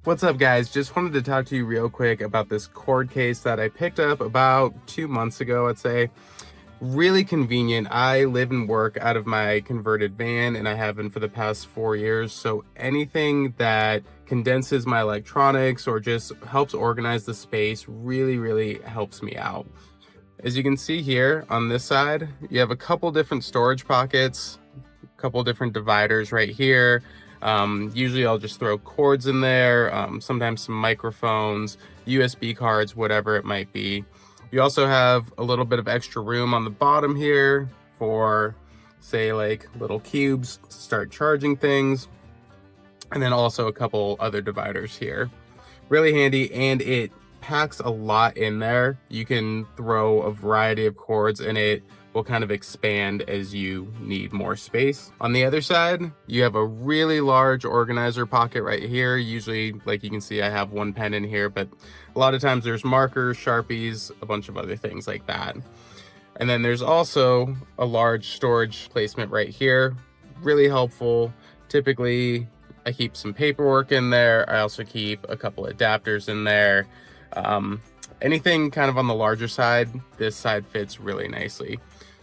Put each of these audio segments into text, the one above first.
What's up, guys? Just wanted to talk to you real quick about this cord case that I picked up about 2 months ago, I'd say. Really convenient. I live and work out of my converted van, and I have been for the past 4 years. So anything that condenses my electronics or just helps organize the space really helps me out. As you can see here on this side, you have a couple different storage pockets, a couple different dividers right here. Usually I'll just throw cords in there, sometimes some microphones, USB cards, whatever it might be. You also have a little bit of extra room on the bottom here for, say, like little cubes to start charging things. And then also a couple other dividers here. Really handy, and it packs a lot in there. You can throw a variety of cords and it will kind of expand as you need more space. On the other side, you have a really large organizer pocket right here. Usually, like you can see, I have one pen in here, but a lot of times there's markers, Sharpies, a bunch of other things like that. And then there's also a large storage placement right here. Really helpful. Typically, I keep some paperwork in there. I also keep a couple adapters in there. Anything kind of on the larger side, this side fits really nicely.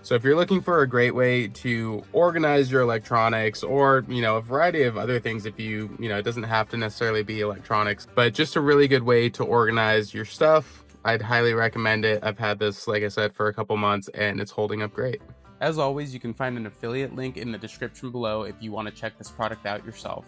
So if you're looking for a great way to organize your electronics, or, a variety of other things, if it doesn't have to necessarily be electronics, but just a really good way to organize your stuff, I'd highly recommend it. I've had this, like I said, for a couple months, and it's holding up great. As always, you can find an affiliate link in the description below if you want to check this product out yourself.